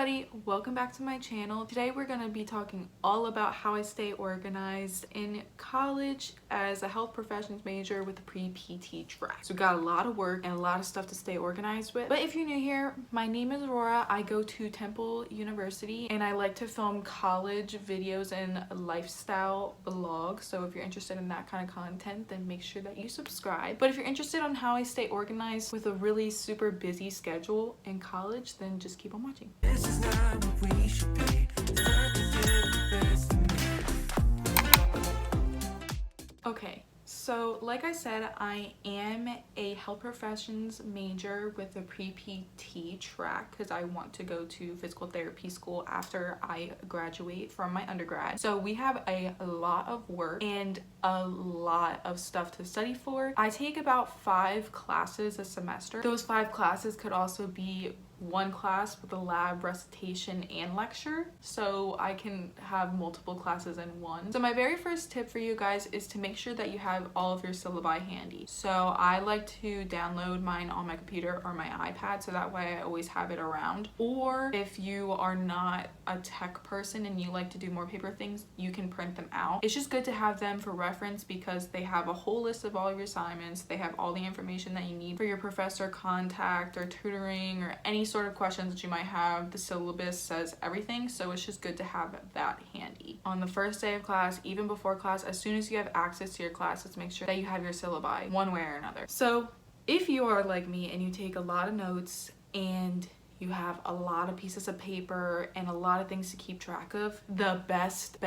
everybody, welcome back to my channel. Today we're going to be talking all about how I stay organized in college as a health professions major with a pre-PT track. So we got a lot of work and a lot of stuff to stay organized with. But if you're new here, my name is Aurora. I go to Temple University and I like to film college videos and lifestyle vlogs. So if you're interested in that kind of content, then make sure that you subscribe. But if you're interested on how I stay organized with a really super busy schedule in college, then just keep on watching. This is not what we should be. Okay, so like I said, I am a health professions major with a pre-PT track because I want to go to physical therapy school after I graduate from my undergrad. So we have a lot of work and a lot of stuff to study for. I take about 5 classes a semester. Those 5 classes could also be one class with a lab, recitation, and lecture, so I can have multiple classes in one. So my very first tip for you guys is to make sure that you have all of your syllabi handy. So I like to download mine on my computer or my iPad, so that way I always have it around. Or if you are not a tech person and you like to do more paper things, you can print them out. It's just good to have them for reference because they have a whole list of all of your assignments. They have all the information that you need for your professor contact or tutoring or any sort of questions that you might have. The syllabus says everything, so it's just good to have that handy. On the first day of class, even before class, as soon as you have access to your classes, make sure that you have your syllabi one way or another. So if you are like me and you take a lot of notes and you have a lot of pieces of paper and a lot of things to keep track of, the best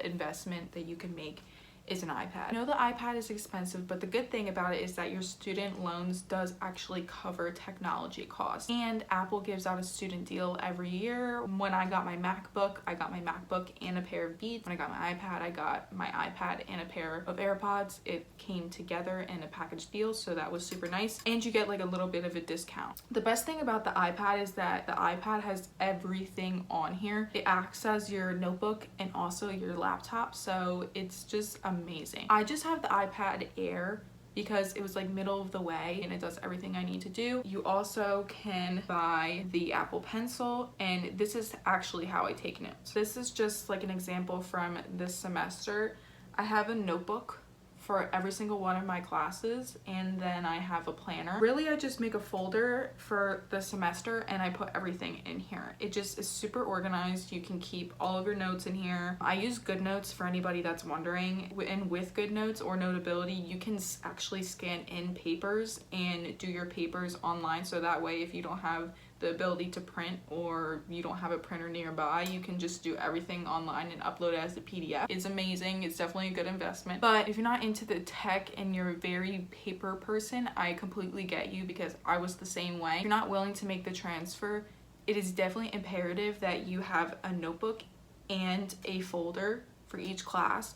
investment that you can make is an iPad. I know the iPad is expensive, but the good thing about it is that your student loans does actually cover technology costs. And Apple gives out a student deal every year. When I got my MacBook, I got my MacBook and a pair of Beats. When I got my iPad, I got my iPad and a pair of AirPods. It came together in a package deal, so that was super nice. And you get like a little bit of a discount. The best thing about the iPad is that the iPad has everything on here. It acts as your notebook and also your laptop, so it's just amazing. I just have the iPad Air because it was like middle of the way and it does everything I need to do. You also can buy the Apple Pencil, and this is actually how I take notes. This is just like an example from this semester. I have a notebook for every single one of my classes, and then I have a planner. Really, I just make a folder for the semester and I put everything in here. It just is super organized. You can keep all of your notes in here. I use GoodNotes for anybody that's wondering, and with GoodNotes or Notability, you can actually scan in papers and do your papers online, so that way if you don't have the ability to print or you don't have a printer nearby, you can just do everything online and upload it as a PDF. It's amazing. It's definitely a good investment. But if you're not into the tech and you're a very paper person, I completely get you because I was the same way. If you're not willing to make the transfer, it is definitely imperative that you have a notebook and a folder for each class.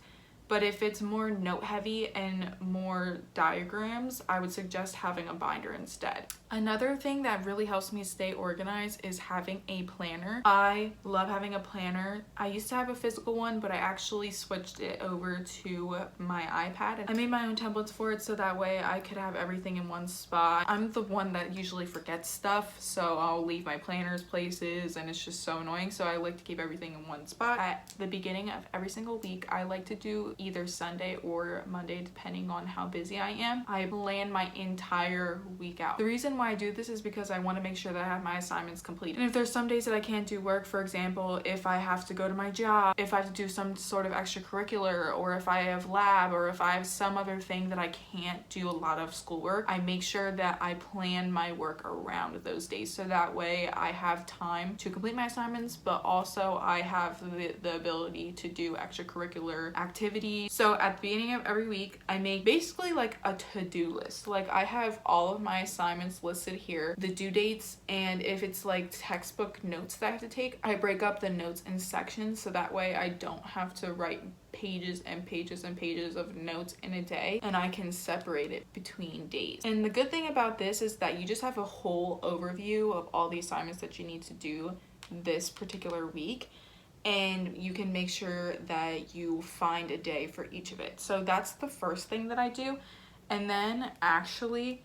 But if it's more note heavy and more diagrams, I would suggest having a binder instead. Another thing that really helps me stay organized is having a planner. I love having a planner. I used to have a physical one, but I actually switched it over to my iPad. I made my own templates for it so that way I could have everything in one spot. I'm the one that usually forgets stuff, so I'll leave my planners places and it's just so annoying. So I like to keep everything in one spot. At the beginning of every single week, I like to do either Sunday or Monday, depending on how busy I am. I plan my entire week out. The reason why I do this is because I want to make sure that I have my assignments completed. And if there's some days that I can't do work, for example, if I have to go to my job, if I have to do some sort of extracurricular, or if I have lab, or if I have some other thing that I can't do a lot of schoolwork, I make sure that I plan my work around those days, so that way I have time to complete my assignments, but also I have the ability to do extracurricular activities. So at the beginning of every week, I make basically like a to-do list. Like I have all of my assignments listed here, the due dates, and if it's like textbook notes that I have to take, I break up the notes in sections so that way I don't have to write pages and pages and pages of notes in a day, and I can separate it between days. And the good thing about this is that you just have a whole overview of all the assignments that you need to do this particular week, and you can make sure that you find a day for each of it. So that's the first thing that I do. And then actually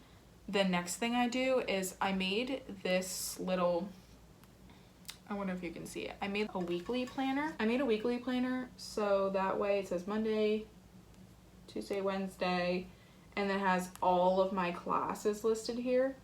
the next thing I do is I made this little I wonder if you can see it. I made a weekly planner. So that way it says Monday, Tuesday, Wednesday, and then it has all of my classes listed here.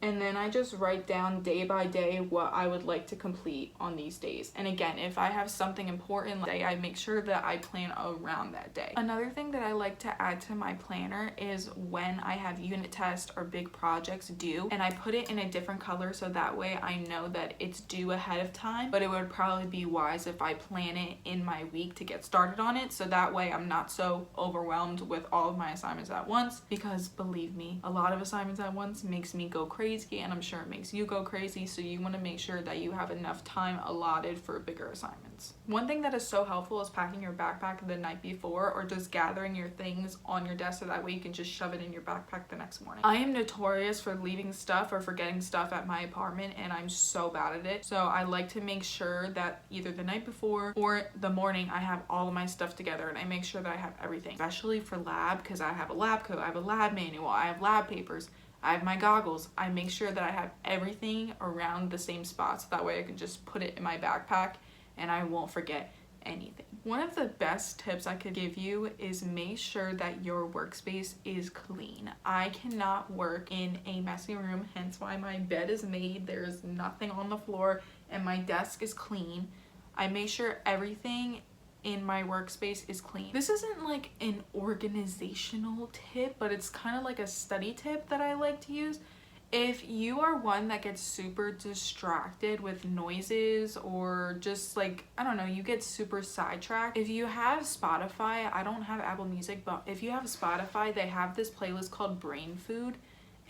And then I just write down day by day what I would like to complete on these days. And again, if I have something important like I make sure that I plan around that day. Another thing that I like to add to my planner is when I have unit tests or big projects due, and I put it in a different color so that way I know that it's due ahead of time. But it would probably be wise if I plan it in my week to get started on it, so that way I'm not so overwhelmed with all of my assignments at once, because believe me, a lot of assignments at once makes me go crazy, and I'm sure it makes you go crazy. So you want to make sure that you have enough time allotted for bigger assignments. One thing that is so helpful is packing your backpack the night before, or just gathering your things on your desk so that way you can just shove it in your backpack the next morning. I am notorious for leaving stuff or forgetting stuff at my apartment, and I'm so bad at it. So I like to make sure that either the night before or the morning I have all of my stuff together, and I make sure that I have everything, especially for lab, because I have a lab coat, I have a lab manual, I have lab papers, I have my goggles. I make sure that I have everything around the same spot so that way I can just put it in my backpack and I won't forget anything. One of the best tips I could give you is make sure that your workspace is clean. I cannot work in a messy room, hence why my bed is made. There's nothing on the floor and my desk is clean. I make sure everything in my workspace is clean. This isn't like an organizational tip, but it's kind of like a study tip that I like to use. If you are one that gets super distracted with noises, or just like, I don't know, you get super sidetracked. If you have Spotify, I don't have Apple Music, but if you have Spotify, they have this playlist called Brain Food.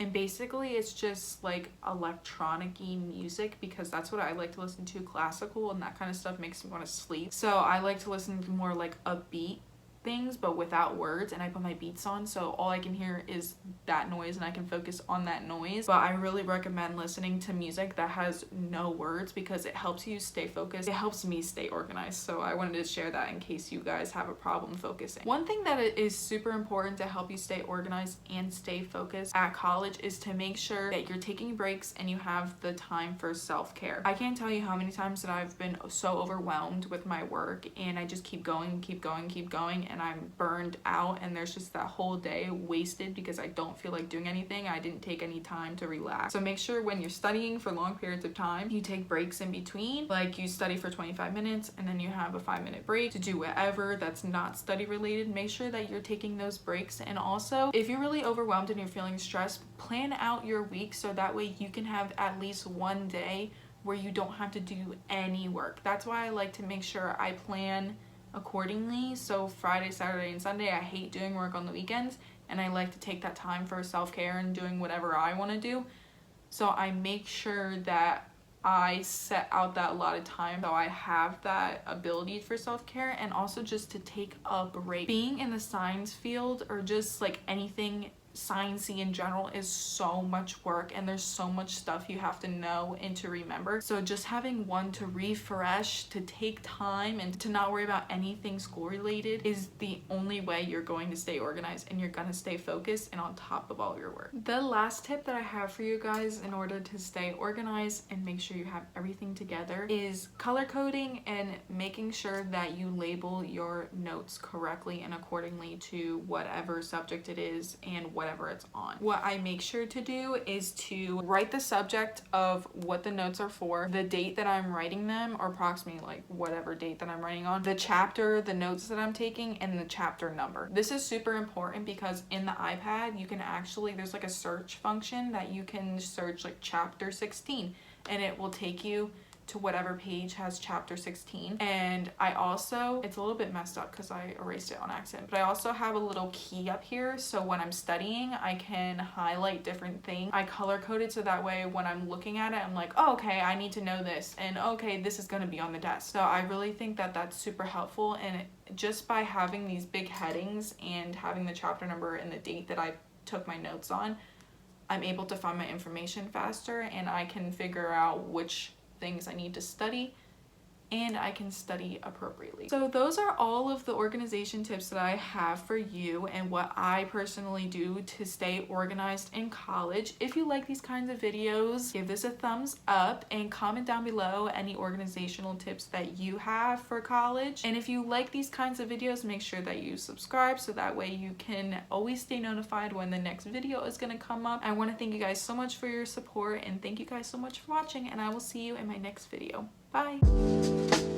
And basically it's just like electronic-y music, because that's what I like to listen to. Classical and that kind of stuff makes me want to sleep. So I like to listen to more like upbeat things but without words, and I put my beats on so all I can hear is that noise and I can focus on that noise. But I really recommend listening to music that has no words because it helps you stay focused. It helps me stay organized, so I wanted to share that in case you guys have a problem focusing. One thing that is super important to help you stay organized and stay focused at college is to make sure that you're taking breaks and you have the time for self-care. I can't tell you how many times that I've been so overwhelmed with my work and I just keep going and I'm burned out, and there's just that whole day wasted because I don't feel like doing anything. I didn't take any time to relax. So make sure when you're studying for long periods of time, you take breaks in between. Like you study for 25 minutes and then you have a 5-minute break to do whatever that's not study related. Make sure that you're taking those breaks. And also, if you're really overwhelmed and you're feeling stressed, plan out your week so that way you can have at least one day where you don't have to do any work. That's why I like to make sure I plan accordingly. So Friday, Saturday, and Sunday, I hate doing work on the weekends, and I like to take that time for self-care and doing whatever I want to do. So I make sure that I set out that allotted time so I have that ability for self-care, and also just to take a break. Being in the science field, or just like anything sciencey in general, is so much work and there's so much stuff you have to know and to remember. So just having one to refresh, to take time, and to not worry about anything school related is the only way you're going to stay organized and you're gonna stay focused and on top of all your work. The last tip that I have for you guys in order to stay organized and make sure you have everything together is color coding and making sure that you label your notes correctly and accordingly to whatever subject it is and whatever it's on. What I make sure to do is to write the subject of what the notes are for, the date that I'm writing them, or approximately like whatever date that I'm writing on, the chapter, the notes that I'm taking, and the chapter number. This is super important because in the iPad you can actually, there's like a search function that you can search like chapter 16 and it will take you to whatever page has chapter 16. And I also, it's a little bit messed up because I erased it on accident, but I also have a little key up here, so when I'm studying I can highlight different things. I color coded so that way when I'm looking at it I'm like, oh, okay, I need to know this, and okay, this is going to be on the desk. So I really think that that's super helpful, and just by having these big headings and having the chapter number and the date that I took my notes on, I'm able to find my information faster and I can figure out which things I need to study and I can study appropriately. So those are all of the organization tips that I have for you and what I personally do to stay organized in college. If you like these kinds of videos, give this a thumbs up and comment down below any organizational tips that you have for college. And if you like these kinds of videos, make sure that you subscribe so that way you can always stay notified when the next video is going to come up. I want to thank you guys so much for your support, and thank you guys so much for watching, and I will see you in my next video. Bye!